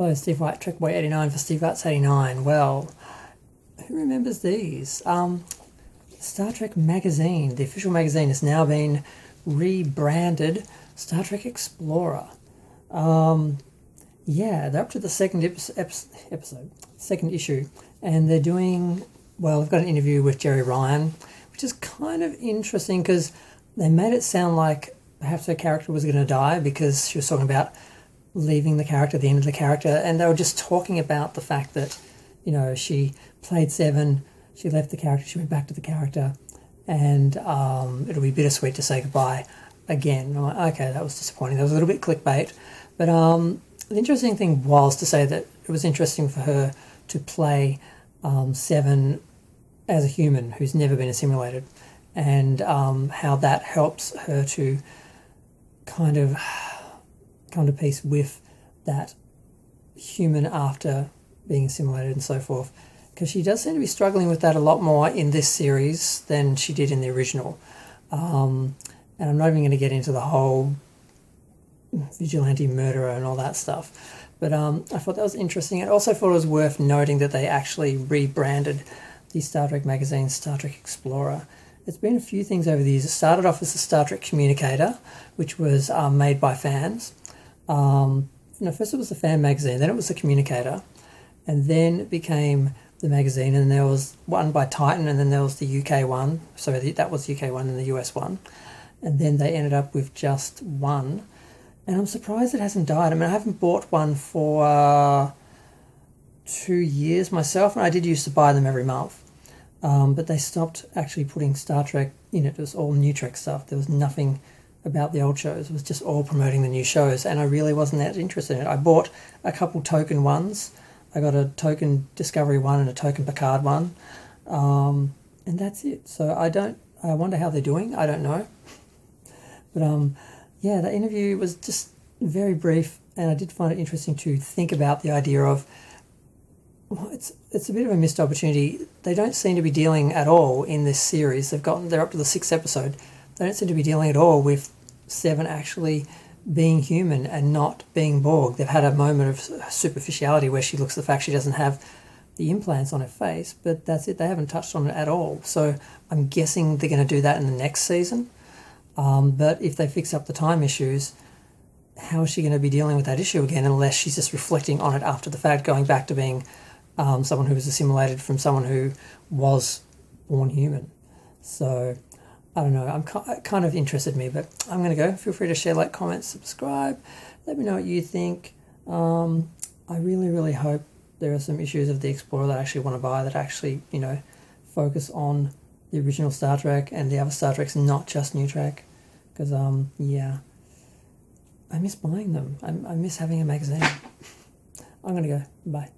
Hello, Steve White, Trek Boy 89 for Steve Arts 89. Well, who remembers these? Star Trek magazine, the official magazine, has now been rebranded Star Trek Explorer. Yeah, they're up to the second episode, second issue, and they're doing, well, they've got an interview with Jeri Ryan, which is kind of interesting because they made it sound like perhaps her character was going to die because she was talking about leaving the character, the end of the character, and they were just talking about the fact that, you know, she played Seven, she left the character, she went back to the character, and it'll be bittersweet to say goodbye again. And I'm like, okay, that was disappointing. That was a little bit clickbait, but the interesting thing was to say that it was interesting for her to play Seven as a human who's never been assimilated, and how that helps her to kind of come to peace with that human after being assimilated and so forth, because she does seem to be struggling with that a lot more in this series than she did in the original. And I'm not even going to get into the whole vigilante murderer and all that stuff, but I thought that was interesting. I also thought it was worth noting that they actually rebranded the Star Trek magazine Star Trek Explorer. There's been a few things over the years. It started off as the Star Trek Communicator, which was made by fans. First it was the fan magazine, then it was the Communicator, and then it became the magazine, and there was one by Titan, and then there was the UK one. So that was the UK one and the US one, and then they ended up with just one. And I'm surprised it hasn't died. I mean, I haven't bought one for 2 years myself, and I did used to buy them every month. But they stopped actually putting Star Trek in it. It was all new Trek stuff. There was nothing about the old shows. It was just all promoting the new shows, and I really wasn't that interested in it. I bought a couple token ones. I got a token Discovery one and a token Picard one, and that's it. So I wonder how they're doing. I don't know. But yeah, the interview was just very brief, and I did find it interesting to think about the idea of, well, it's a bit of a missed opportunity. They don't seem to be dealing at all in this series. They're up to the 6th episode. They don't seem to be dealing at all with Seven actually being human and not being Borg. They've had a moment of superficiality where she looks at the fact she doesn't have the implants on her face, but that's it. They haven't touched on it at all. So I'm guessing they're going to do that in the next season. But if they fix up the time issues, how is she going to be dealing with that issue again unless she's just reflecting on it after the fact, going back to being someone who was assimilated from someone who was born human? So I don't know, I'm kind of interested in me, but I'm going to go. Feel free to share, like, comment, subscribe. Let me know what you think. I really, really hope there are some issues of the Explorer that I actually want to buy that actually, you know, focus on the original Star Trek and the other Star Treks, not just New Trek. Because, yeah, I miss buying them. I miss having a magazine. I'm going to go. Bye.